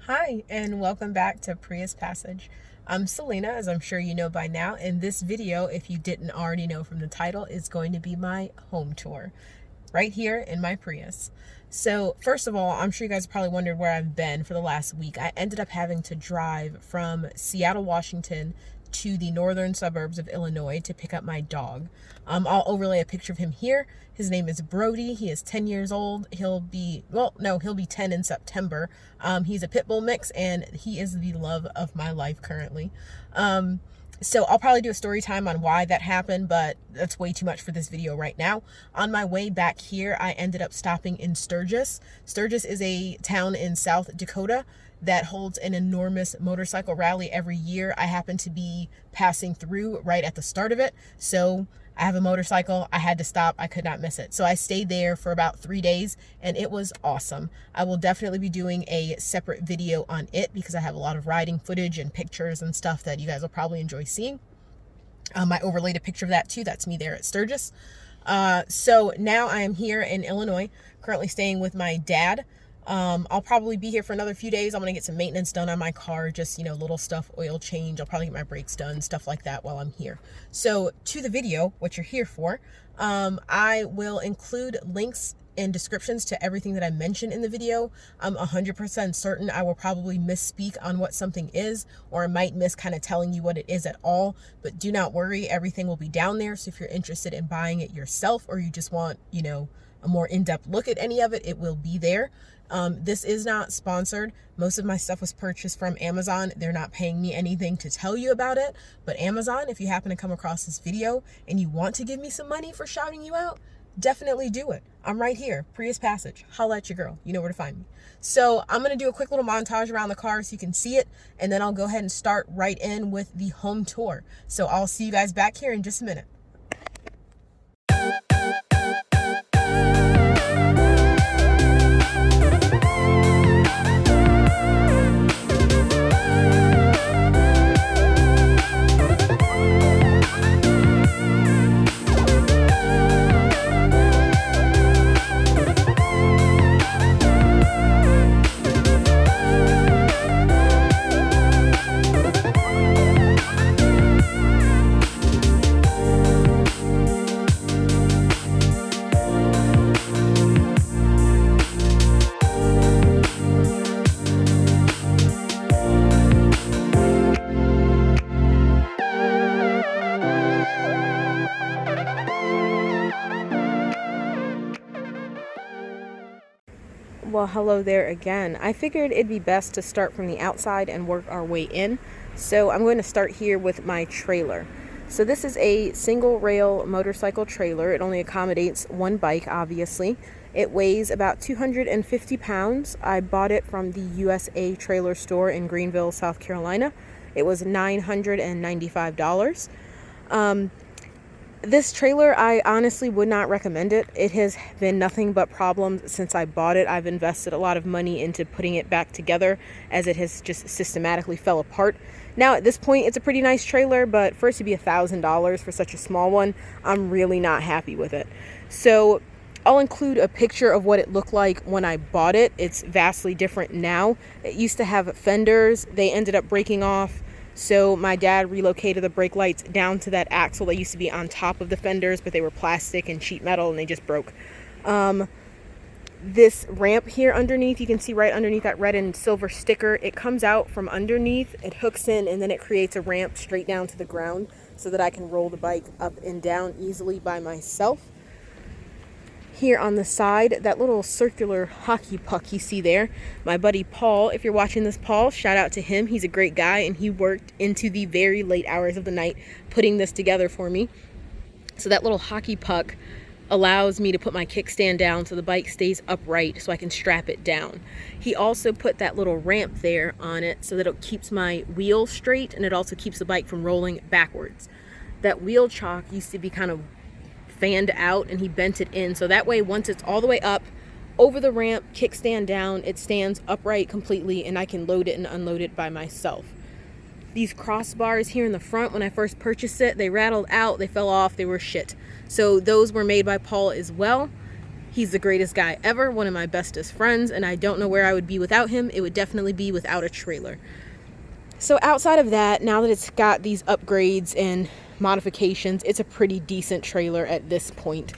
Hi, and welcome back to Prius Passage. I'm Selena, as I'm sure you know by now, and this video, if you didn't already know from the title, is going to be my home tour right here in my Prius. So first of all, I'm sure you guys probably wondered where I've been for the last week. I ended up having to drive from Seattle, Washington to the northern suburbs of Illinois to pick up my dog. I'll overlay a picture of him here. His name is Brody. He is 10 years old. He'll be 10 in September. He's a pit bull mix, and he is the love of my life currently. So I'll probably do a story time on why that happened, but that's way too much for this video right now. On my way back here, I ended up stopping in Sturgis. Sturgis is a town in South Dakota that holds an enormous motorcycle rally every year. I happen to be passing through right at the start of it, so I have a motorcycle. I had to stop. I could not miss it. So I stayed there for about 3 days, and it was awesome. I will definitely be doing a separate video on it because I have a lot of riding footage and pictures and stuff that you guys will probably enjoy seeing. I overlaid a picture of that too. That's me there at Sturgis. So now I am here in Illinois, currently staying with my dad. I'll probably be here for another few days. I'm going to get some maintenance done on my car, just, little stuff, oil change. I'll probably get my brakes done, stuff like that while I'm here. So to the video, what you're here for, I will include links and descriptions to everything that I mentioned in the video. I'm 100% certain I will probably misspeak on what something is, or I might miss kind of telling you what it is at all, but do not worry, everything will be down there. So if you're interested in buying it yourself, or you just want, a more in-depth look at any of it, it will be there. This is not sponsored. Most of my stuff was purchased from Amazon. They're not paying me anything to tell you about it, but Amazon, if you happen to come across this video and you want to give me some money for shouting you out, definitely do it. I'm right here, Prius Passage. Holla at your girl. You know where to find me. So I'm going to do a quick little montage around the car so you can see it, and then I'll go ahead and start right in with the home tour. So I'll see you guys back here in just a minute. Well, hello there again. I figured it'd be best to start from the outside and work our way in. So I'm going to start here with my trailer. So this is a single rail motorcycle trailer. It only accommodates one bike, obviously. It weighs about 250 pounds. I bought it from the USA Trailer Store in Greenville, South Carolina. It was $995. This trailer, I honestly would not recommend it. It has been nothing but problems since I bought it. I've invested a lot of money into putting it back together, as it has just systematically fell apart. Now at this point, it's a pretty nice trailer, but for it to be $1,000 for such a small one, I'm really not happy with it. So I'll include a picture of what it looked like when I bought it. It's vastly different now. It used to have fenders. They ended up breaking off. So my dad relocated the brake lights down to that axle that used to be on top of the fenders, but they were plastic and sheet metal and they just broke. This ramp here underneath, you can see right underneath that red and silver sticker, it comes out from underneath, it hooks in, and then it creates a ramp straight down to the ground so that I can roll the bike up and down easily by myself. Here on the side, that little circular hockey puck you see there, my buddy Paul, if you're watching this, Paul, shout out to him. He's a great guy, and he worked into the very late hours of the night putting this together for me. So that little hockey puck allows me to put my kickstand down so the bike stays upright so I can strap it down. He also put that little ramp there on it so that it keeps my wheel straight, and it also keeps the bike from rolling backwards. That wheel chock used to be kind of fanned out, and he bent it in so that way once it's all the way up over the ramp, kickstand down, it stands upright completely, and I can load it and unload it by myself. These crossbars here in the front, when I first purchased it, they rattled out, they fell off, they were shit. So those were made by Paul as well. He's the greatest guy ever, one of my bestest friends, and I don't know where I would be without him. It would definitely be without a trailer. So outside of that, now that it's got these upgrades and modifications, it's a pretty decent trailer at this point.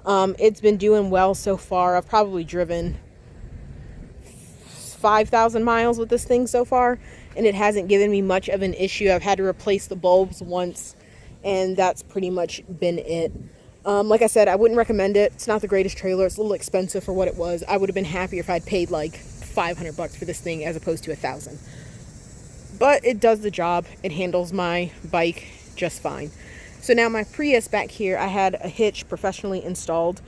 It's been doing well so far. I've probably driven 5,000 miles with this thing so far, and it hasn't given me much of an issue. I've had to replace the bulbs once, and that's pretty much been it. Like I said, I wouldn't recommend it. It's not the greatest trailer. It's a little expensive for what it was. I would have been happier if I'd paid like $500 for this thing as opposed to $1,000. But it does the job. It handles my bike just fine. So now my Prius back here, I had a hitch professionally installed.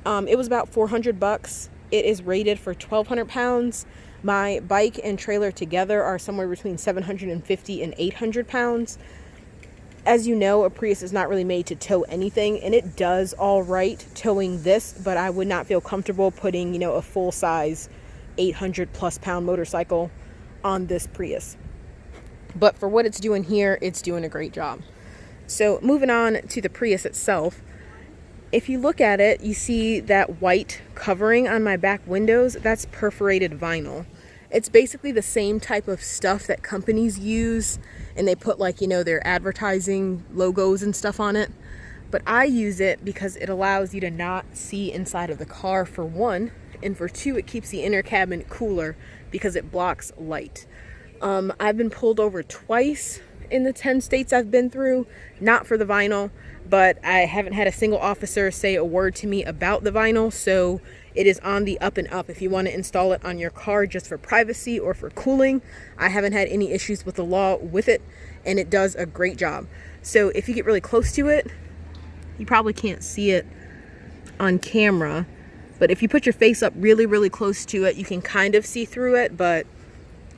It was about $400. It is rated for 1,200 pounds. My bike and trailer together are somewhere between 750 and 800 pounds. As you know, a Prius is not really made to tow anything, and it does all right towing this, but I would not feel comfortable putting, you know, a full-size 800+ pound motorcycle on this Prius. But for what it's doing here, it's doing a great job. So moving on to the Prius itself, if you look at it, you see that white covering on my back windows. That's perforated vinyl. It's basically the same type of stuff that companies use, and they put like, you know, their advertising logos and stuff on it. But I use it because it allows you to not see inside of the car, for one, and for two, it keeps the inner cabin cooler because it blocks light. I've been pulled over twice in the 10 states I've been through, not for the vinyl, but I haven't had a single officer say a word to me about the vinyl, so it is on the up and up. If you want to install it on your car just for privacy or for cooling, I haven't had any issues with the law with it, and it does a great job. So if you get really close to it, you probably can't see it on camera, but if you put your face up really, really close to it, you can kind of see through it, but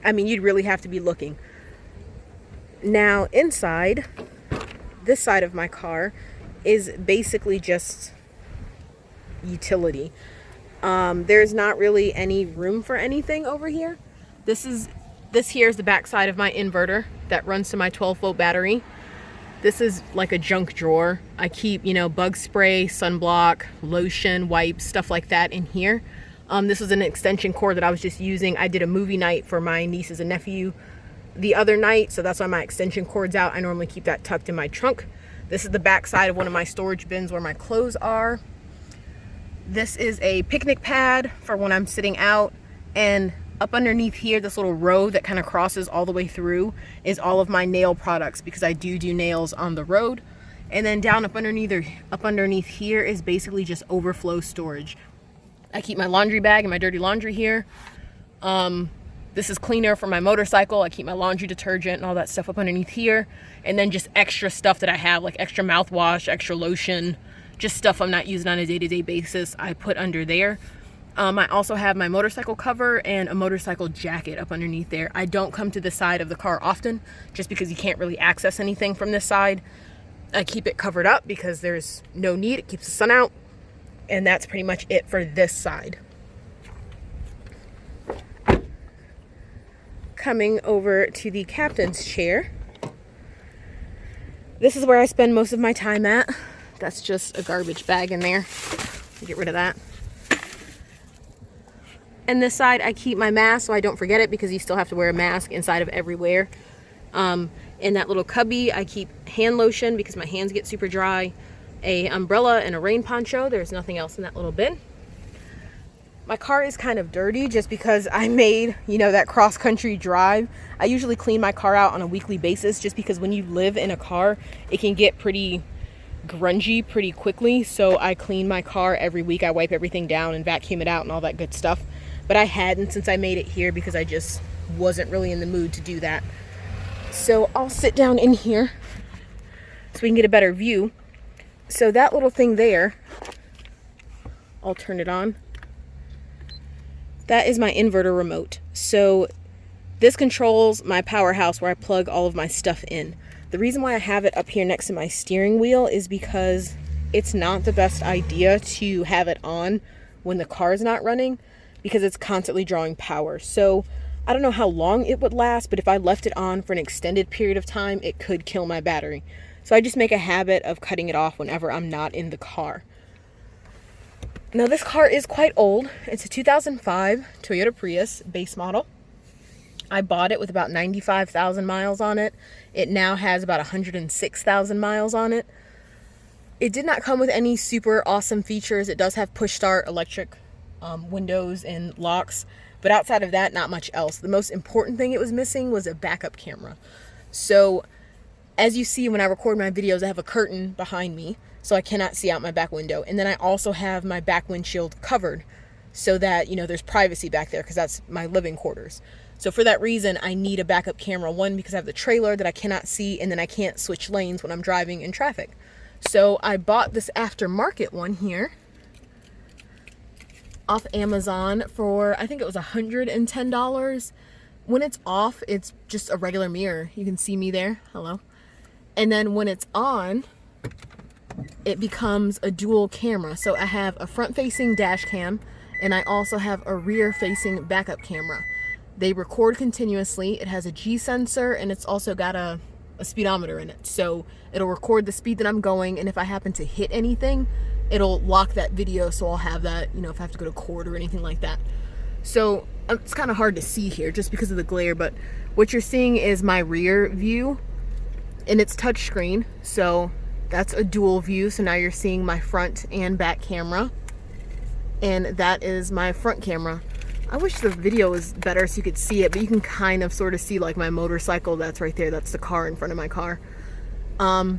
I mean, you'd really have to be looking. Now, inside, this side of my car is basically just utility. There's not really any room for anything over here. This here is the back side of my inverter that runs to my 12-volt battery. This is like a junk drawer. I keep, you know, bug spray, sunblock, lotion, wipes, stuff like that in here. This was an extension cord that I was just using. I did a movie night for my nieces and nephew the other night, so that's why my extension cord's out. I normally keep that tucked in my trunk. This is the back side of one of my storage bins where my clothes are. This is a picnic pad for when I'm sitting out, and up underneath here, this little row that kind of crosses all the way through is all of my nail products, because I do nails on the road. And then down up underneath here is basically just overflow storage. I keep my laundry bag and my dirty laundry here. This is cleaner for my motorcycle. I keep my laundry detergent and all that stuff up underneath here. And then just extra stuff that I have, like extra mouthwash, extra lotion, just stuff I'm not using on a day-to-day basis, I put under there. I also have my motorcycle cover and a motorcycle jacket up underneath there. I don't come to the side of the car often, just because you can't really access anything from this side. I keep it covered up because there's no need. It keeps the sun out. And that's pretty much it for this side. Coming over to the captain's chair. This is where I spend most of my time at. That's just a garbage bag in there. Get rid of that. And this side, I keep my mask so I don't forget it, because you still have to wear a mask inside of everywhere. In that little cubby, I keep hand lotion because my hands get super dry, a umbrella, and a rain poncho. There's nothing else in that little bin. My car is kind of dirty just because I made, you know, that cross-country drive. I usually clean my car out on a weekly basis, just because when you live in a car, it can get pretty grungy pretty quickly. So I clean my car every week. I wipe everything down and vacuum it out and all that good stuff. But I hadn't since I made it here because I just wasn't really in the mood to do that. So I'll sit down in here so we can get a better view. So that little thing there, I'll turn it on. That is my inverter remote. So this controls my powerhouse where I plug all of my stuff in. The reason why I have it up here next to my steering wheel is because it's not the best idea to have it on when the car is not running, because it's constantly drawing power. So I don't know how long it would last, but if I left it on for an extended period of time, it could kill my battery. So I just make a habit of cutting it off whenever I'm not in the car. Now this car is quite old. It's a 2005 Toyota Prius base model. I bought it with about 95,000 miles on it. It now has about 106,000 miles on it. It did not come with any super awesome features. It does have push start, electric windows and locks, but outside of that, not much else. The most important thing it was missing was a backup camera. So as you see when I record my videos, I have a curtain behind me, so I cannot see out my back window. And then I also have my back windshield covered so that, you know, there's privacy back there because that's my living quarters. So for that reason, I need a backup camera. One, because I have the trailer that I cannot see, and then I can't switch lanes when I'm driving in traffic. So I bought this aftermarket one here off Amazon for, I think it was $110. When it's off, it's just a regular mirror. You can see me there. Hello. And then when it's on, it becomes a dual camera. So I have a front-facing dash cam, and I also have a rear-facing backup camera. They record continuously. It has a G sensor, and it's also got a speedometer in it. So it'll record the speed that I'm going, and if I happen to hit anything, it'll lock that video, so I'll have that, you know, if I have to go to court or anything like that. So it's kind of hard to see here just because of the glare, but what you're seeing is my rear view, and it's touchscreen, so that's a dual view. So now you're seeing my front and back camera, and that is my front camera. I wish the video was better so you could see it, but you can kind of sort of see like my motorcycle. That's right there. That's the car in front of my car. And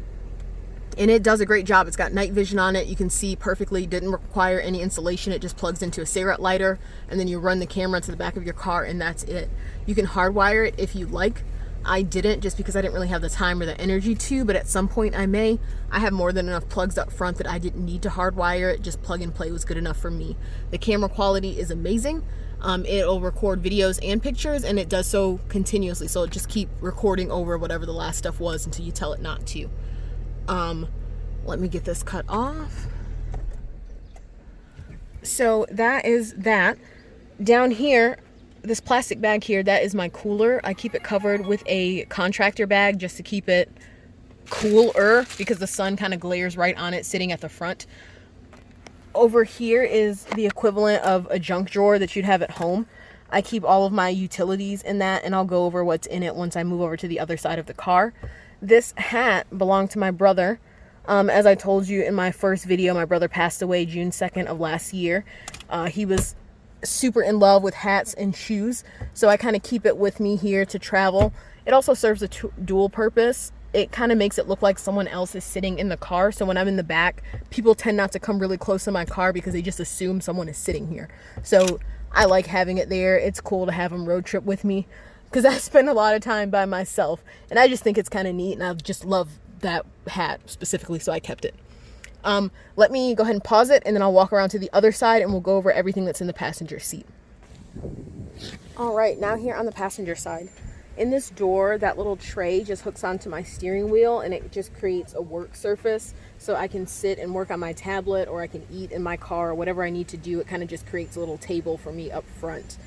it does a great job. It's got night vision on it. You can see perfectly. Didn't require any insulation. It just plugs into a cigarette lighter, and then you run the camera to the back of your car, and that's it. You can hardwire it if you like. I didn't, just because I didn't really have the time or the energy to, but at some point I may. I have more than enough plugs up front that I didn't need to hardwire it. Just plug and play was good enough for me. The camera quality is amazing. It'll record videos and pictures, and it does so continuously. So it'll just keep recording over whatever the last stuff was until you tell it not to. Let me get this cut off. So that is that. Down here, this plastic bag here, that is my cooler. I keep it covered with a contractor bag just to keep it cooler because the sun kind of glares right on it sitting at the front. Over here is the equivalent of a junk drawer that you'd have at home. I keep all of my utilities in that, and I'll go over what's in it once I move over to the other side of the car. This hat belonged to my brother. As I told you in my first video, my brother passed away June 2nd of last year. He was super in love with hats and shoes, so I kind of keep it with me here to travel. It also serves a dual purpose. It kind of makes it look like someone else is sitting in the car, so when I'm in the back, people tend not to come really close to my car because they just assume someone is sitting here. So I like having it there. It's cool to have them road trip with me because I spend a lot of time by myself, and I just think it's kind of neat, and I just love that hat specifically, so I kept it. Let me go ahead and pause it, and then I'll walk around to the other side and we'll go over everything that's in the passenger seat. All right, now here on the passenger side. In this door, that little tray just hooks onto my steering wheel, and it just creates a work surface so I can sit and work on my tablet, or I can eat in my car, or whatever I need to do. It kind of just creates a little table for me up front.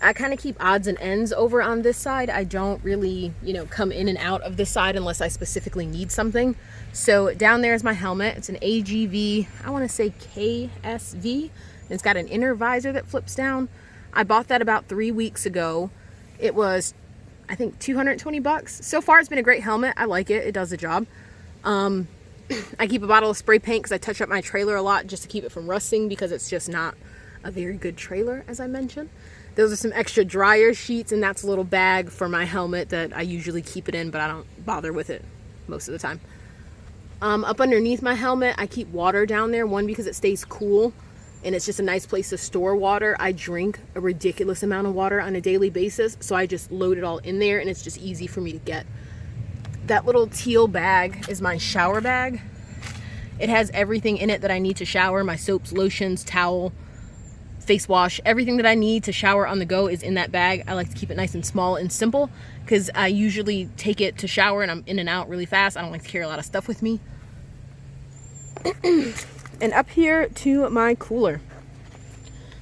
I kind of keep odds and ends over on this side. I don't really, come in and out of this side unless I specifically need something. So down there is my helmet. It's an AGV, I want to say KSV. It's got an inner visor that flips down. I bought that about 3 weeks ago. It was, I think, $220. So far, it's been a great helmet. I like it. It does the job. I keep a bottle of spray paint because I touch up my trailer a lot just to keep it from rusting, because it's just not a very good trailer, as I mentioned. Those are some extra dryer sheets, and that's a little bag for my helmet that I usually keep it in, but I don't bother with it most of the time. Up underneath my helmet, I keep water down there. One, because it stays cool, and it's just a nice place to store water. I drink a ridiculous amount of water on a daily basis, so I just load it all in there, and it's just easy for me to get. That little teal bag is my shower bag. It has everything in it that I need to shower: my soaps, lotions, towel, face wash. Everything that I need to shower on the go is in that bag. I like to keep it nice and small and simple because I usually take it to shower and I'm in and out really fast. I don't like to carry a lot of stuff with me. And up here to my cooler.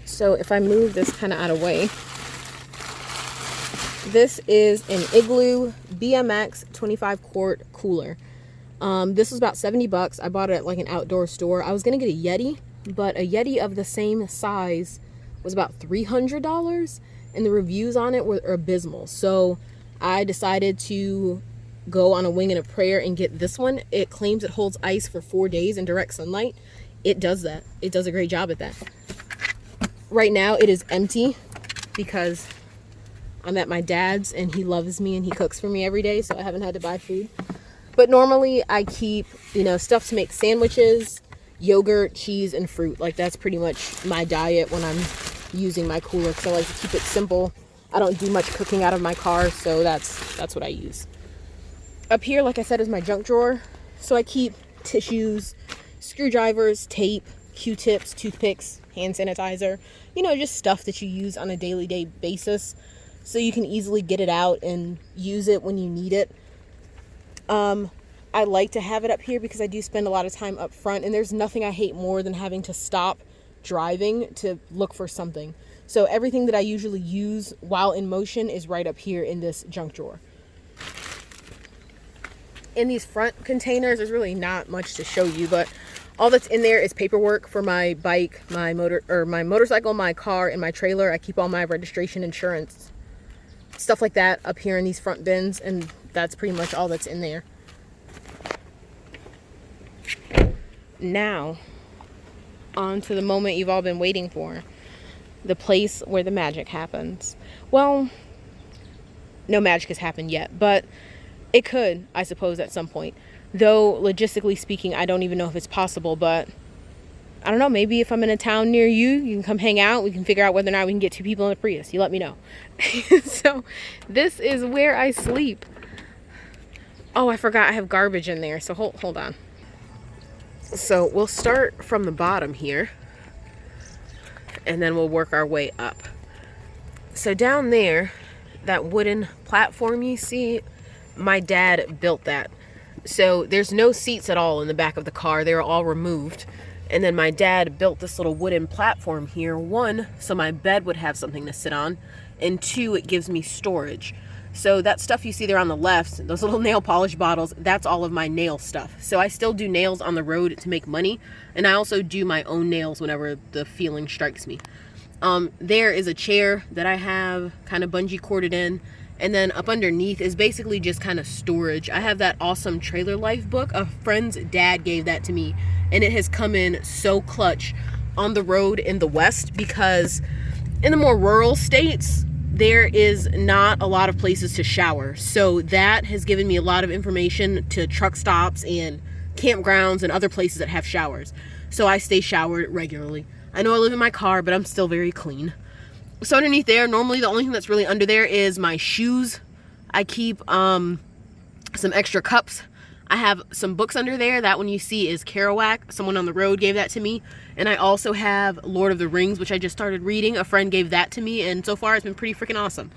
So if I move this kind of out of way, this is an Igloo BMX 25 quart cooler. This was about $70. I bought it at like an outdoor store. I was gonna get a Yeti, but a Yeti of the same size was about $300, and the reviews on it were abysmal. So I decided to go on a wing and a prayer and get this one. It claims it holds ice for 4 days in direct sunlight. It does that. It does a great job at that. Right now it is empty because I'm at my dad's and he loves me and he cooks for me every day, so I haven't had to buy food. But normally I keep, stuff to make sandwiches, yogurt, cheese, and fruit. Like, that's pretty much my diet when I'm using my cooler, because I like to keep it simple. I don't do much cooking out of my car, so that's what I use. Up here, like I said, is my junk drawer. So I keep tissues, screwdrivers, tape, Q-tips, toothpicks, hand sanitizer, just stuff that you use on a daily basis, so you can easily get it out and use it when you need it. I like to have it up here because I do spend a lot of time up front, and there's nothing I hate more than having to stop driving to look for something. So everything that I usually use while in motion is right up here in this junk drawer. In these front containers, there's really not much to show you, but all that's in there is paperwork for my bike, my motorcycle, my car, and my trailer. I keep all my registration, insurance, stuff like that up here in these front bins, and that's pretty much all that's in there. Now, on to the moment you've all been waiting for. The place where the magic happens. Well, no magic has happened yet, but it could, I suppose, at some point. Though, logistically speaking, I don't even know if it's possible, but I don't know, maybe if I'm in a town near you, you can come hang out. We can figure out whether or not we can get 2 people in a Prius. You let me know. So, this is where I sleep. Oh, I forgot I have garbage in there, so hold on. So, we'll start from the bottom here, and then we'll work our way up. So down there, that wooden platform you see, my dad built that. So there's no seats at all in the back of the car. They're all removed. And then my dad built this little wooden platform here. 1, so my bed would have something to sit on. And 2, it gives me storage. So that stuff you see there on the left, those little nail polish bottles, that's all of my nail stuff. So I still do nails on the road to make money. And I also do my own nails whenever the feeling strikes me. There is a chair that I have kind of bungee corded in. And then up underneath is basically just kind of storage. I have that awesome Trailer Life book. A friend's dad gave that to me. And it has come in so clutch on the road in the West, because in the more rural states, there is not a lot of places to shower. So that has given me a lot of information to truck stops and campgrounds and other places that have showers. So I stay showered regularly. I know I live in my car, but I'm still very clean. So underneath there, normally the only thing that's really under there is my shoes. I keep some extra cups. I have some books under there. That one you see is Kerouac. Someone on the road gave that to me. And I also have Lord of the Rings, which I just started reading. A friend gave that to me, and so far it's been pretty freaking awesome.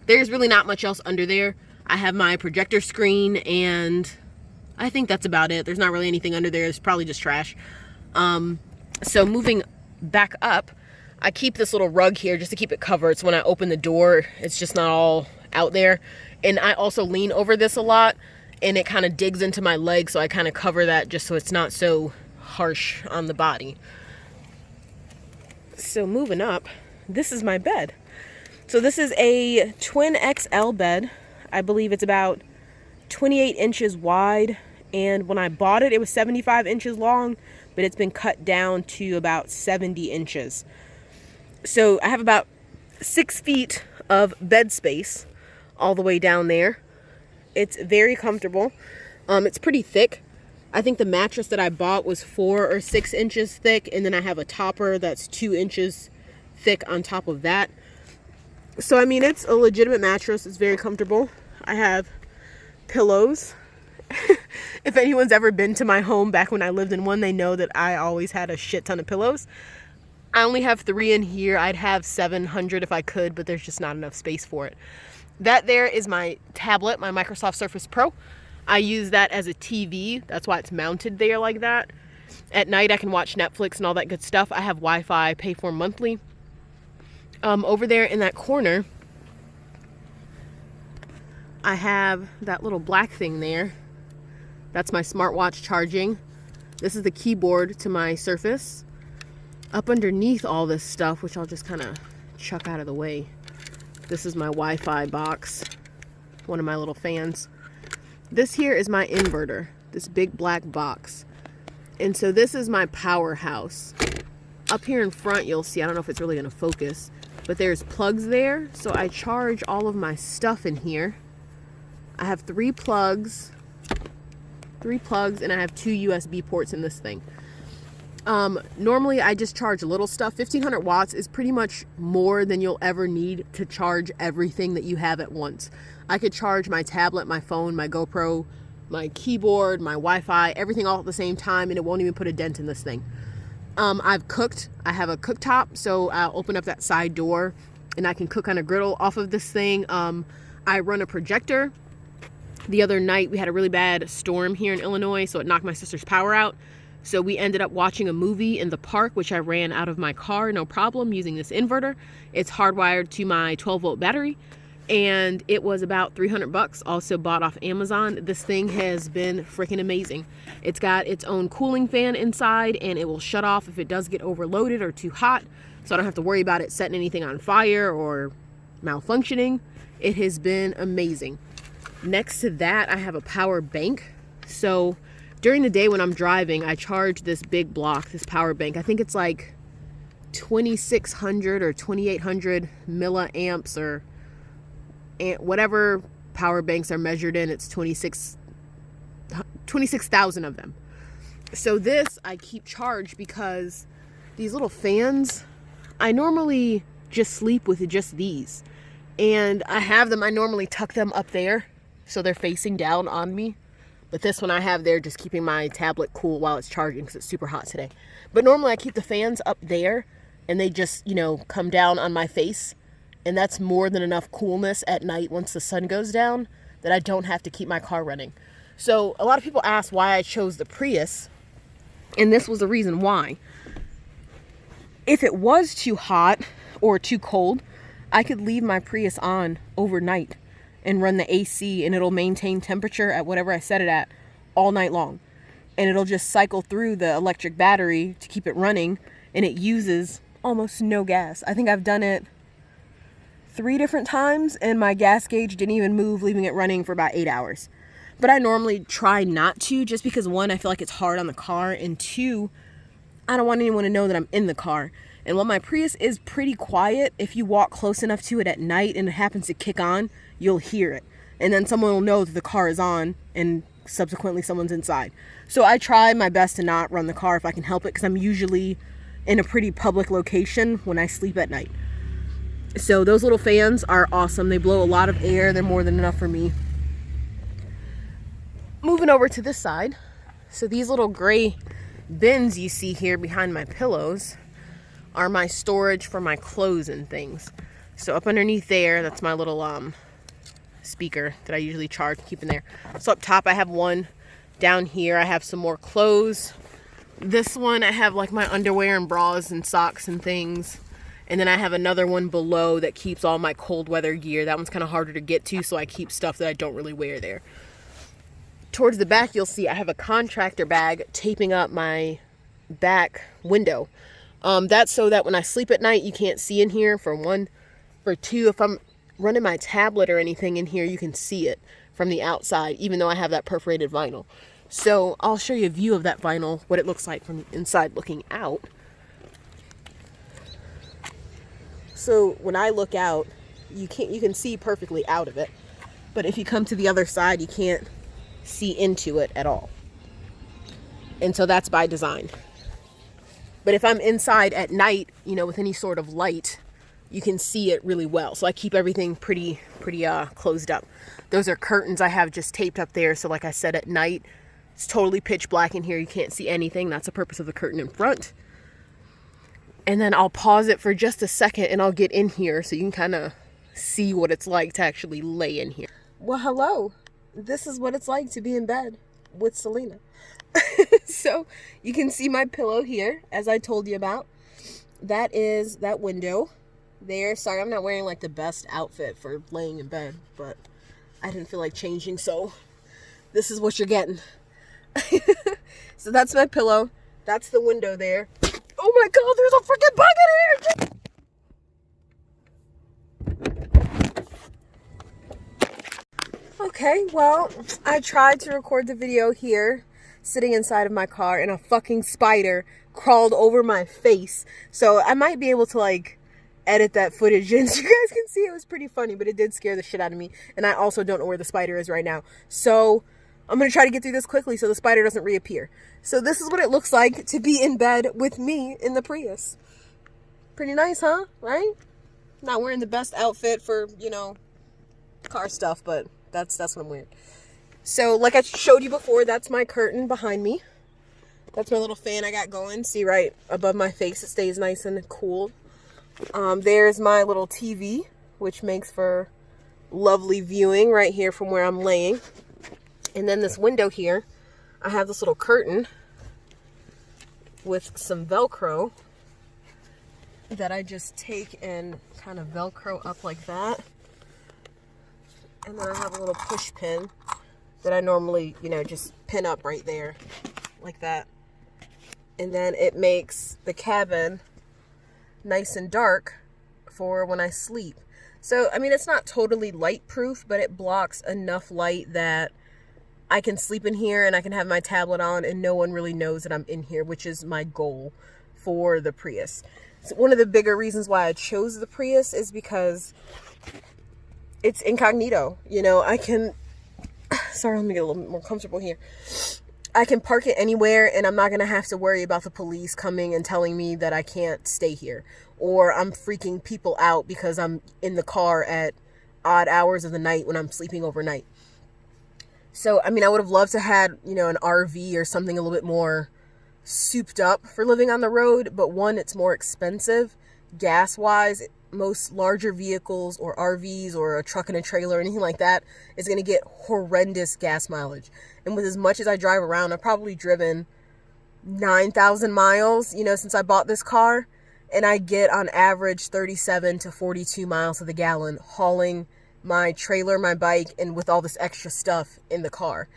There's really not much else under there. I have my projector screen, and I think that's about it. There's not really anything under there. It's probably just trash. So moving back up, I keep this little rug here just to keep it covered. So when I open the door, it's just not all out there. And I also lean over this a lot, and it kind of digs into my leg, so I kind of cover that just so it's not so harsh on the body. So moving up, this is my bed. So this is a twin XL bed. I believe it's about 28 inches wide, and when I bought it, it was 75 inches long, but it's been cut down to about 70 inches. So I have about 6 feet of bed space all the way down there. It's very comfortable. It's pretty thick. I think the mattress that I bought was 4 or 6 inches thick, and then I have a topper that's 2 inches thick on top of that. So I mean, it's a legitimate mattress. It's very comfortable. I have pillows. If anyone's ever been to my home back when I lived in one, they know that I always had a shit ton of pillows. I only have 3 in here. I'd have 700 if I could, but there's just not enough space for it. That there is my tablet, my Microsoft Surface Pro. I use that as a TV. That's why it's mounted there like that. At night I can watch Netflix and all that good stuff. I have Wi-Fi, pay for monthly. Over there in that corner, I have that little black thing there. That's my smartwatch charging. This is the keyboard to my Surface. Up underneath all this stuff, which I'll just kind of chuck out of the way, this is my Wi-Fi box, one of my little fans. This here is my inverter, this big black box. And so this is my powerhouse. Up here in front, you'll see, I don't know if it's really going to focus, but there's plugs there. So I charge all of my stuff in here. I have three plugs, and I have 2 USB ports in this thing. Normally I just charge little stuff. 1500 watts is pretty much more than you'll ever need to charge everything that you have at once. I could charge my tablet, my phone, my GoPro, my keyboard, my Wi-Fi, everything all at the same time, and it won't even put a dent in this thing. I've cooked. I have a cooktop, so I'll open up that side door and I can cook on a griddle off of this thing. I run a projector. The other night we had a really bad storm here in Illinois, so it knocked my sister's power out. So we ended up watching a movie in the park, which I ran out of my car, no problem, using this inverter. It's hardwired to my 12-volt battery, and it was about 300 bucks, also bought off Amazon. This thing has been freaking amazing. It's got its own cooling fan inside, and it will shut off if it does get overloaded or too hot, so I don't have to worry about it setting anything on fire or malfunctioning. It has been amazing. Next to that, I have a power bank. So during the day when I'm driving, I charge this big block, this power bank. I think it's like 2600 or 2800 milliamps, or whatever power banks are measured in. It's 26,000 of them. So this I keep charged because these little fans, I normally just sleep with just these. And I have them, I normally tuck them up there so they're facing down on me. But this one I have there just keeping my tablet cool while it's charging because it's super hot today. But normally I keep the fans up there and they just, you know, come down on my face. And that's more than enough coolness at night once the sun goes down that I don't have to keep my car running. So a lot of people ask why I chose the Prius. And this was the reason why. If it was too hot or too cold, I could leave my Prius on overnight and run the AC, and it'll maintain temperature at whatever I set it at all night long. And it'll just cycle through the electric battery to keep it running, and it uses almost no gas. I think I've done it 3 different times, and my gas gauge didn't even move, leaving it running for about 8 hours. But I normally try not to, just because 1, I feel like it's hard on the car, and 2, I don't want anyone to know that I'm in the car. And while my Prius is pretty quiet, if you walk close enough to it at night and it happens to kick on, you'll hear it. And then someone will know that the car is on, and subsequently someone's inside. So I try my best to not run the car if I can help it, because I'm usually in a pretty public location when I sleep at night. So those little fans are awesome. They blow a lot of air. They're more than enough for me. Moving over to this side. So these little gray bins you see here behind my pillows are my storage for my clothes and things. So up underneath there, that's my little speaker that I usually charge, keep in there. So up top I have one. Down here I have some more clothes. This one I have like my underwear and bras and socks and things. And then I have another one below that keeps all my cold weather gear. That one's kind of harder to get to, so I keep stuff that I don't really wear there. Towards the back you'll see I have a contractor bag taping up my back window. That's so that when I sleep at night you can't see in here, for 1. For 2, if I'm running my tablet or anything in here, you can see it from the outside, even though I have that perforated vinyl. So I'll show you a view of that vinyl, what it looks like from the inside looking out. So when I look out, you can see perfectly out of it. But if you come to the other side, you can't see into it at all. And so that's by design. But if I'm inside at night, you know, with any sort of light, you can see it really well. So I keep everything pretty closed up. Those are curtains I have just taped up there. So like I said, at night, it's totally pitch black in here. You can't see anything. That's the purpose of the curtain in front. And then I'll pause it for just a second and I'll get in here so you can kind of see what it's like to actually lay in here. Well, hello. This is what it's like to be in bed with Selena. So you can see my pillow here, as I told you about. That is that window there. Sorry, I'm not wearing like the best outfit for laying in bed, but I didn't feel like changing, so this is what you're getting. So that's my pillow. That's the window there. Oh my god, there's a freaking bug in here! Okay, well, I tried to record the video here, sitting inside of my car, and a fucking spider crawled over my face. So I might be able to, like, edit that footage in so you guys can see. It was pretty funny, but it did scare the shit out of me. And I also don't know where the spider is right now. So I'm going to try to get through this quickly so the spider doesn't reappear. So this is what it looks like to be in bed with me in the Prius. Pretty nice, huh? Right? Not wearing the best outfit for, you know, car stuff, but that's what I'm wearing. So like I showed you before, that's my curtain behind me. That's my little fan I got going. See right above my face, it stays nice and cool. There's my little TV, which makes for lovely viewing right here from where I'm laying. And then this window here, I have this little curtain with some Velcro that I just take and kind of Velcro up like that. And then I have a little push pin that I normally, you know, just pin up right there like that. And then it makes the cabin nice and dark for when I sleep. So, I mean, it's not totally light proof, but it blocks enough light that I can sleep in here and I can have my tablet on and no one really knows that I'm in here, which is my goal for the Prius. So one of the bigger reasons why I chose the Prius is because it's incognito. You know, I can, sorry, let me get a little bit more comfortable here. I can park it anywhere and I'm not going to have to worry about the police coming and telling me that I can't stay here. Or I'm freaking people out because I'm in the car at odd hours of the night when I'm sleeping overnight. So, I mean, I would have loved to had, you know, an RV or something a little bit more souped up for living on the road. But one, it's more expensive gas-wise. Most larger vehicles or RVs or a truck and a trailer or anything like that is going to get horrendous gas mileage. And with as much as I drive around, I've probably driven 9,000 miles, you know, since I bought this car. And I get on average 37 to 42 miles to the gallon hauling my trailer, my bike, and with all this extra stuff in the car.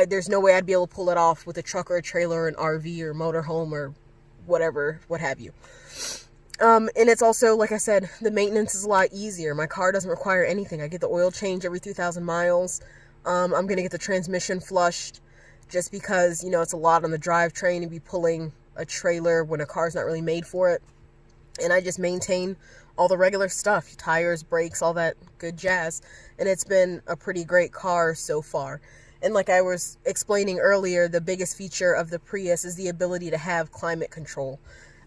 There's no way I'd be able to pull it off with a truck or a trailer or an RV or motorhome or whatever, what have you. And it's also, like I said, the maintenance is a lot easier. My car doesn't require anything. I get the oil change every 3,000 miles. I'm going to get the transmission flushed just because, you know, it's a lot on the drivetrain to be pulling a trailer when a car's not really made for it. And I just maintain all the regular stuff, tires, brakes, all that good jazz. And it's been a pretty great car so far. And like I was explaining earlier, the biggest feature of the Prius is the ability to have climate control.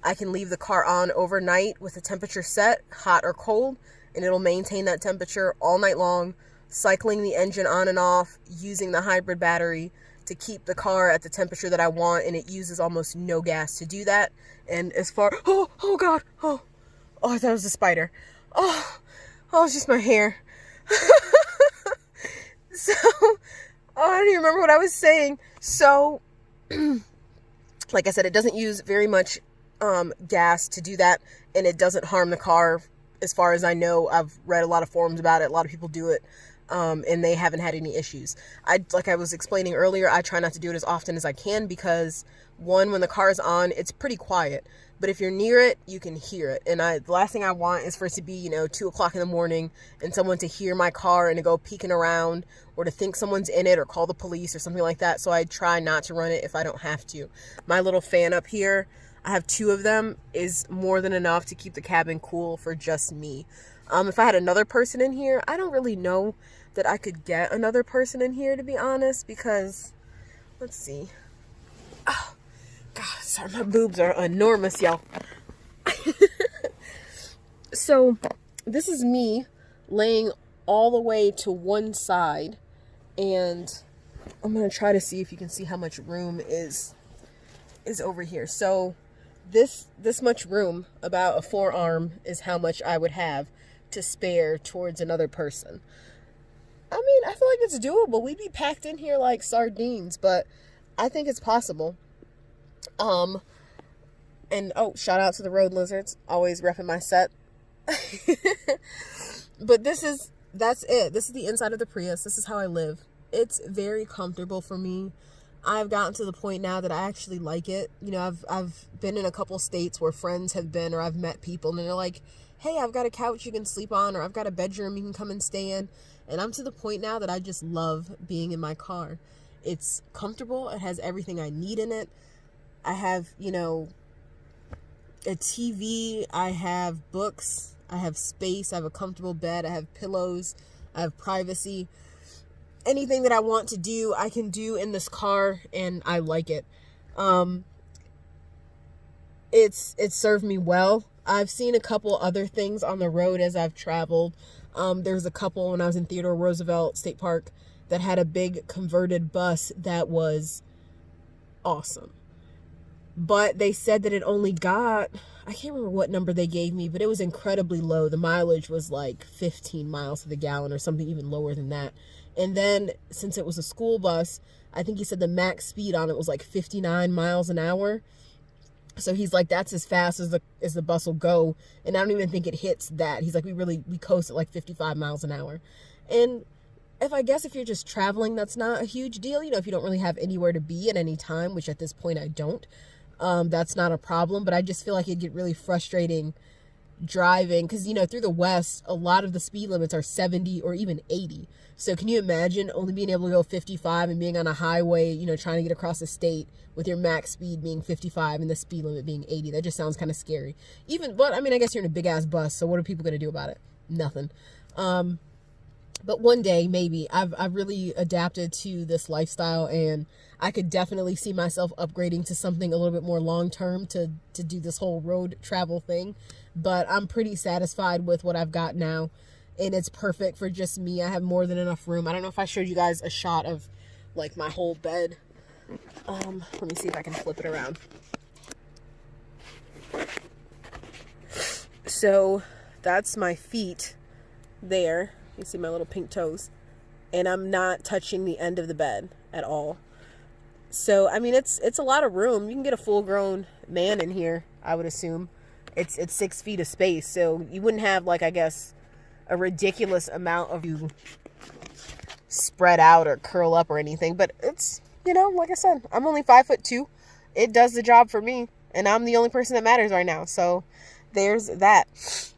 I can leave the car on overnight with the temperature set, hot or cold, and it'll maintain that temperature all night long, cycling the engine on and off, using the hybrid battery to keep the car at the temperature that I want, and it uses almost no gas to do that. And as far, oh God, oh, I thought it was a spider. Oh, it's just my hair. So, I don't even remember what I was saying. So, like I said, it doesn't use very much gas to do that, and it doesn't harm the car as far as I know. I've read a lot of forums about it. A lot of people do it, and they haven't had any issues. Like I was explaining earlier, I try not to do it as often as I can because, one, when the car is on, it's pretty quiet. But if you're near it, you can hear it. And the last thing I want is for it to be, you know, 2 o'clock in the morning and someone to hear my car and to go peeking around or to think someone's in it or call the police or something like that. So I try not to run it if I don't have to. My little fan up here, I have 2 of them, is more than enough to keep the cabin cool for just me. If I had another person in here, I don't really know that I could get another person in here, to be honest, because, let's see. Oh, God, sorry, my boobs are enormous, y'all. So, this is me laying all the way to one side, and I'm going to try to see if you can see how much room is over here. So, this much room, about a forearm, is how much I would have to spare towards another person. I mean, I feel like it's doable. We'd be packed in here like sardines, but I think it's possible. And shout out to the road lizards, always repping my set. But that's it. This is the inside of the Prius. This is how I live. It's very comfortable for me. I've gotten to the point now that I actually like it. You know, I've been in a couple states where friends have been, or I've met people and they're like, hey, I've got a couch you can sleep on, or I've got a bedroom you can come and stay in. And I'm to the point now that I just love being in my car. It's comfortable. It has everything I need in it. I have, you know, a TV. I have books. I have space. I have a comfortable bed. I have pillows. I have privacy. Anything that I want to do, I can do in this car, and I like it. It's served me well. I've seen a couple other things on the road as I've traveled. There's a couple when I was in Theodore Roosevelt State Park that had a big converted bus that was awesome. But they said that it only got, I can't remember what number they gave me, but it was incredibly low. The mileage was like 15 miles to the gallon or something even lower than that. And then since it was a school bus, I think he said the max speed on it was like 59 miles an hour. So he's like, that's as fast as the bus will go. And I don't even think it hits that. He's like, we coast at like 55 miles an hour. And if you're just traveling, that's not a huge deal. You know, if you don't really have anywhere to be at any time, which at this point I don't, that's not a problem. But I just feel like it'd get really frustrating driving because, you know, through the West, a lot of the speed limits are 70 or even 80. So can you imagine only being able to go 55 and being on a highway, you know, trying to get across the state with your max speed being 55 and the speed limit being 80? That just sounds kind of scary. But I mean, I guess you're in a big ass bus, so what are people going to do about it? Nothing. But one day, maybe. I've really adapted to this lifestyle, and I could definitely see myself upgrading to something a little bit more long-term to do this whole road travel thing. But I'm pretty satisfied with what I've got now, and it's perfect for just me. I have more than enough room. I don't know if I showed you guys a shot of, like, my whole bed. Let me see if I can flip it around. So, that's my feet there. You see my little pink toes. And I'm not touching the end of the bed at all. So, I mean, it's a lot of room. You can get a full-grown man in here, I would assume. It's 6 feet of space. So, you wouldn't have, like, I guess, a ridiculous amount of you spread out or curl up or anything. But it's, you know, like I said, I'm only 5'2". It does the job for me. And I'm the only person that matters right now. So, there's that.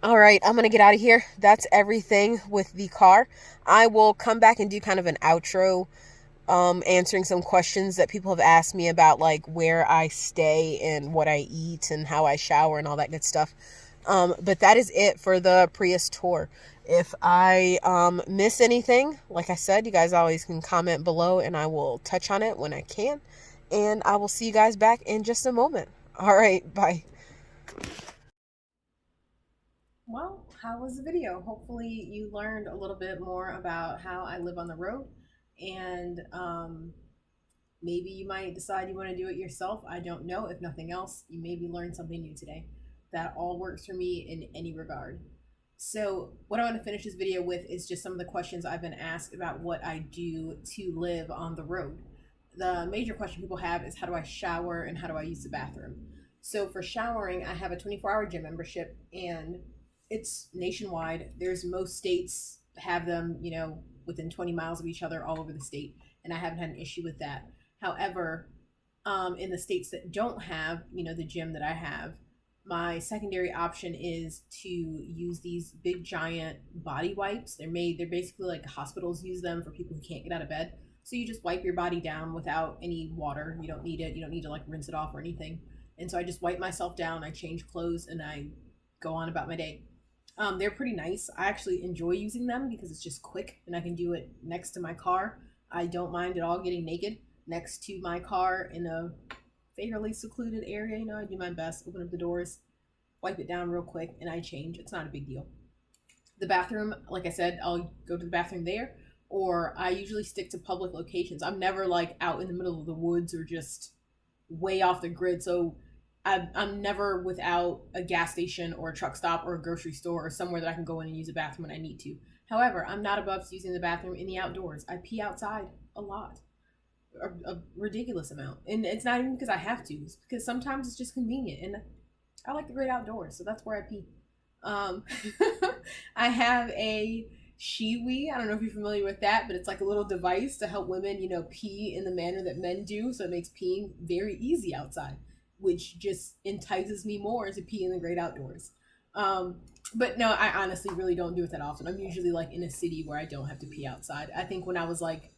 All right, I'm going to get out of here. That's everything with the car. I will come back and do kind of an outro, answering some questions that people have asked me about, like where I stay and what I eat and how I shower and all that good stuff. But that is it for the Prius tour. If I miss anything, like I said, you guys always can comment below and I will touch on it when I can. And I will see you guys back in just a moment. All right, bye. Well, how was the video? Hopefully you learned a little bit more about how I live on the road, and maybe you might decide you want to do it yourself. I don't know. If nothing else, you maybe learned something new today. That all works for me in any regard. So what I want to finish this video with is just some of the questions I've been asked about what I do to live on the road. The major question people have is, how do I shower and how do I use the bathroom? So for showering, I have a 24-hour gym membership, and it's nationwide. Most states have them, you know, within 20 miles of each other all over the state, and I haven't had an issue with that. However, in the states that don't have, you know, the gym that I have, my secondary option is to use these big giant body wipes. They're basically like hospitals use them for people who can't get out of bed. So you just wipe your body down without any water. You don't need it. You don't need to like rinse it off or anything. And so I just wipe myself down. I change clothes and I go on about my day. They're pretty nice. I actually enjoy using them because it's just quick and I can do it next to my car. I don't mind at all getting naked next to my car in a fairly secluded area. You know, I do my best, open up the doors, wipe it down real quick, and I change. It's not a big deal. The bathroom, like I said, I'll go to the bathroom there, or I usually stick to public locations. I'm never like out in the middle of the woods or just way off the grid. So I'm never without a gas station or a truck stop or a grocery store or somewhere that I can go in and use a bathroom when I need to. However, I'm not above using the bathroom in the outdoors. I pee outside a lot, a ridiculous amount. And it's not even because I have to. It's because sometimes it's just convenient. And I like the great outdoors, so that's where I pee. I have a Shiwi. I don't know if you're familiar with that, but it's like a little device to help women, pee in the manner that men do. So it makes peeing very easy outside, which just entices me more to pee in the great outdoors. Um, but no, I honestly really don't do it that often. I'm usually like in a city where I don't have to pee outside. I think when I was like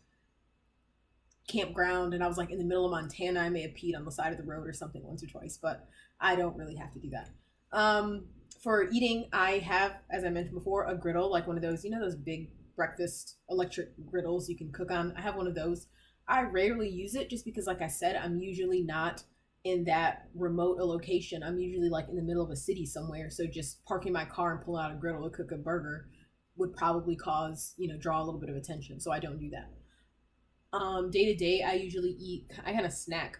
campground and I was like in the middle of Montana, I may have peed on the side of the road or something once or twice, but I don't really have to do that. Um, for eating, I have, as I mentioned before, a griddle, like one of those, those big breakfast electric griddles you can cook on. I have one of those. I rarely use it just because, like I said, I'm usually not in that remote a location. I'm usually like in the middle of a city somewhere. So just parking my car and pulling out a griddle to cook a burger would probably cause, draw a little bit of attention. So I don't do that. Day to day, I usually eat, I kind of snack.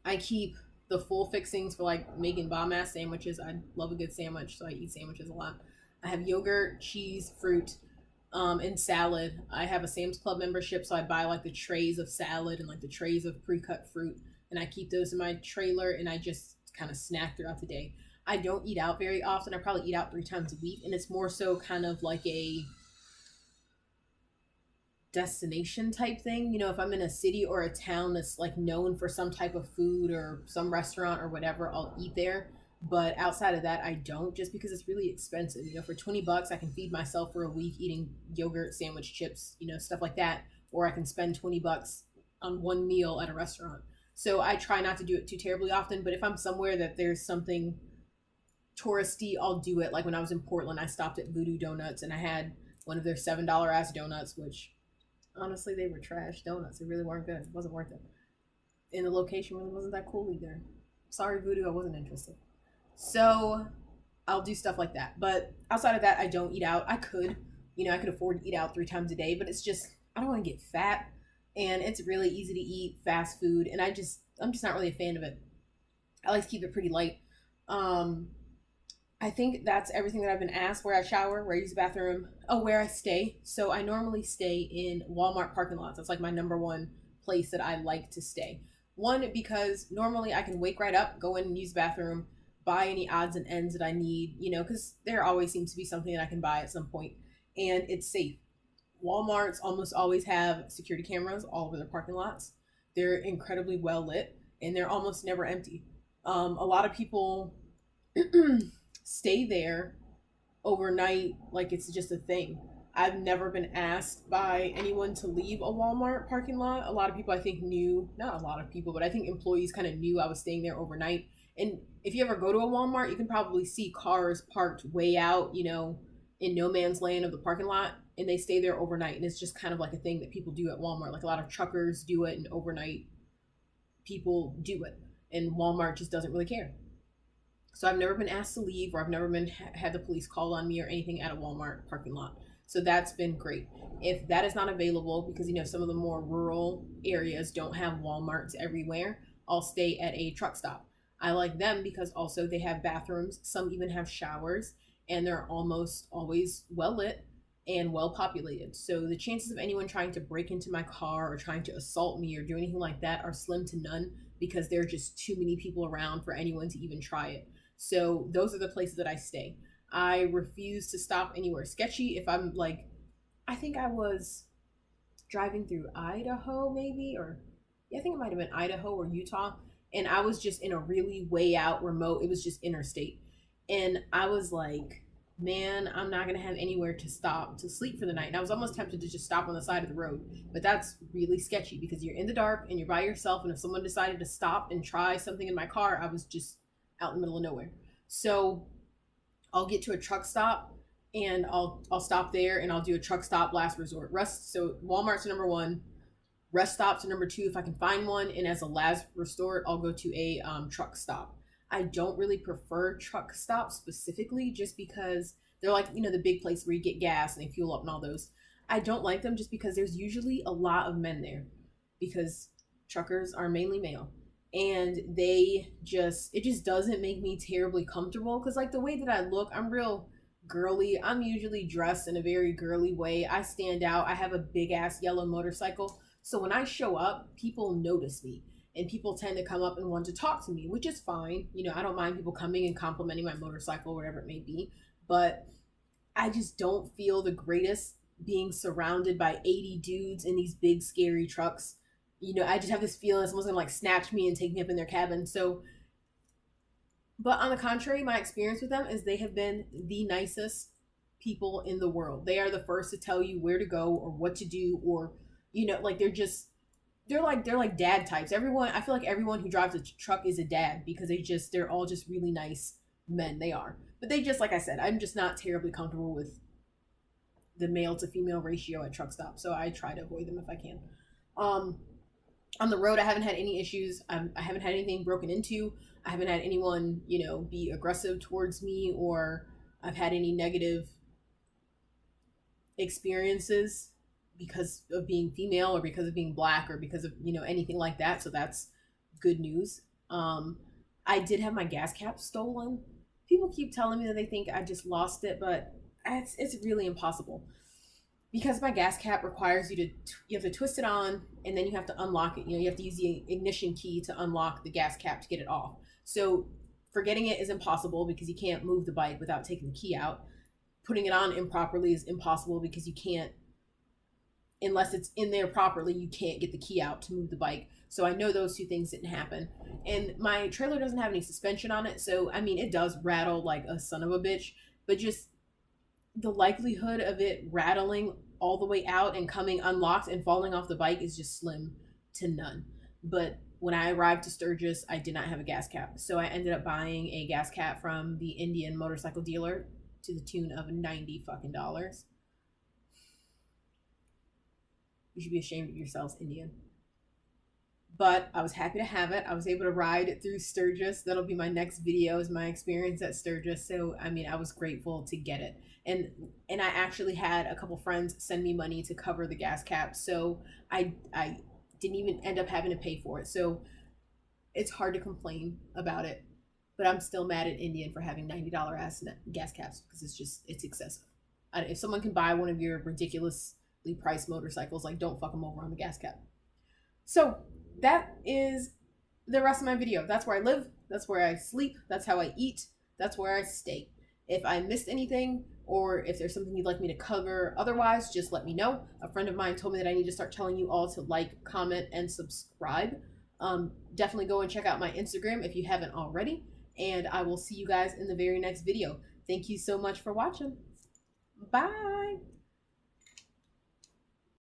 I keep the full fixings for like making bomb ass sandwiches. I love a good sandwich, so I eat sandwiches a lot. I have yogurt, cheese, fruit, and salad. I have a Sam's Club membership, so I buy like the trays of salad and like the trays of pre-cut fruit, and I keep those in my trailer, and I just kind of snack throughout the day. I don't eat out very often. I probably eat out 3 times a week, and it's more so kind of like a destination type thing. If I'm in a city or a town that's like known for some type of food or some restaurant or whatever, I'll eat there. But outside of that, I don't, just because it's really expensive. For $20, I can feed myself for a week eating yogurt, sandwich, chips, stuff like that. Or I can spend $20 on one meal at a restaurant. So I try not to do it too terribly often. But if I'm somewhere that there's something touristy, I'll do it. Like when I was in Portland, I stopped at Voodoo Donuts and I had one of their $7 ass donuts, which honestly, they were trash donuts. They really weren't good. It wasn't worth it. And the location really wasn't that cool either. Sorry, Voodoo, I wasn't interested. So I'll do stuff like that. But outside of that, I don't eat out. I could, I could afford to eat out 3 times a day, but it's just, I don't want to get fat. And it's really easy to eat fast food. And I'm just not really a fan of it. I like to keep it pretty light. Um, I think that's everything that I've been asked. Where I shower, where I use the bathroom, where I stay. So I normally stay in Walmart parking lots. That's like my number one place that I like to stay. One, because normally I can wake right up, go in and use the bathroom, buy any odds and ends that I need, because there always seems to be something that I can buy at some point, and it's safe. Walmarts almost always have security cameras all over their parking lots. They're incredibly well lit, and they're almost never empty. A lot of people stay there overnight like it's just a thing. I've never been asked by anyone to leave a Walmart parking lot. A lot of people I think knew, not a lot of people, but I think employees kind of knew I was staying there overnight. And if you ever go to a Walmart, you can probably see cars parked way out, in no man's land of the parking lot, and they stay there overnight. And it's just kind of like a thing that people do at Walmart. Like a lot of truckers do it, and overnight people do it. And Walmart just doesn't really care. So I've never been asked to leave, or I've never been had the police call on me or anything at a Walmart parking lot. So that's been great. If that is not available, because some of the more rural areas don't have Walmarts everywhere, I'll stay at a truck stop. I like them because also they have bathrooms. Some even have showers, and they're almost always well lit and well populated. So the chances of anyone trying to break into my car or trying to assault me or do anything like that are slim to none, because there are just too many people around for anyone to even try it. So those are the places that I stay. I refuse to stop anywhere sketchy. If I'm like, I think I was driving through Idaho, maybe, or yeah, I think it might have been Idaho or Utah, and I was just in a really way out remote. It was just interstate, and I was like, man, I'm not gonna have anywhere to stop to sleep for the night. And I was almost tempted to just stop on the side of the road, but that's really sketchy because you're in the dark and you're by yourself. And if someone decided to stop and try something in my car, I was just out in the middle of nowhere. So I'll get to a truck stop and I'll stop there and I'll do a truck stop last resort. So Walmart's number one, rest stops are number two if I can find one, and as a last resort, I'll go to a truck stop. I don't really prefer truck stops specifically, just because they're like the big place where you get gas and they fuel up and all those. I don't like them just because there's usually a lot of men there, because truckers are mainly male, and it just doesn't make me terribly comfortable, because like the way that I look, I'm real girly. I'm usually dressed in a very girly way. I stand out. I have a big ass yellow motorcycle, so when I show up, people notice me, and people tend to come up and want to talk to me, which is fine. I don't mind people coming and complimenting my motorcycle, whatever it may be, but I just don't feel the greatest being surrounded by 80 dudes in these big scary trucks. You know, I just have this feeling someone's gonna like snatch me and take me up in their cabin. So, but on the contrary, my experience with them is they have been the nicest people in the world. They are the first to tell you where to go or what to do, or you know, like they're like dad types. Everyone, I feel like everyone who drives a truck is a dad because they're all just really nice men. They are, but they just like I said, I'm just not terribly comfortable with the male to female ratio at truck stops, so I try to avoid them if I can. Um, on the road, I haven't had any issues. I haven't had anything broken into. I haven't had anyone, you know, be aggressive towards me, or I've had any negative experiences because of being female or because of being black or because of, you know, anything like that. So that's good news. I did have my gas cap stolen. People keep telling me that they think I just lost it, but it's really impossible because my gas cap requires you have to twist it on and then you have to unlock it. You know, you have to use the ignition key to unlock the gas cap to get it off. So forgetting it is impossible because you can't move the bike without taking the key out. Putting it on improperly is impossible because you can't, unless it's in there properly, you can't get the key out to move the bike. So I know those two things didn't happen. And my trailer doesn't have any suspension on it, so I mean it does rattle like a son of a bitch, but just the likelihood of it rattling all the way out and coming unlocked and falling off the bike is just slim to none. But when I arrived to Sturgis, I did not have a gas cap. So I ended up buying a gas cap from the Indian motorcycle dealer to the tune of $90 fucking dollars. You should be ashamed of yourselves, Indian. But I was happy to have it. I was able to ride through Sturgis. That'll be my next video, is my experience at Sturgis. So I mean, I was grateful to get it. And I actually had a couple friends send me money to cover the gas cap. So I didn't even end up having to pay for it. So it's hard to complain about it. But I'm still mad at Indian for having $90 ass gas caps because it's excessive. If someone can buy one of your ridiculously priced motorcycles, like don't fuck them over on the gas cap. So that is the rest of my video. That's where I live. That's where I sleep. That's how I eat. That's where I stay. If I missed anything or if there's something you'd like me to cover otherwise, just let me know. A friend of mine told me that I need to start telling you all to like, comment, and subscribe. Definitely go and check out my Instagram if you haven't already. And I will see you guys in the very next video. Thank you so much for watching. Bye.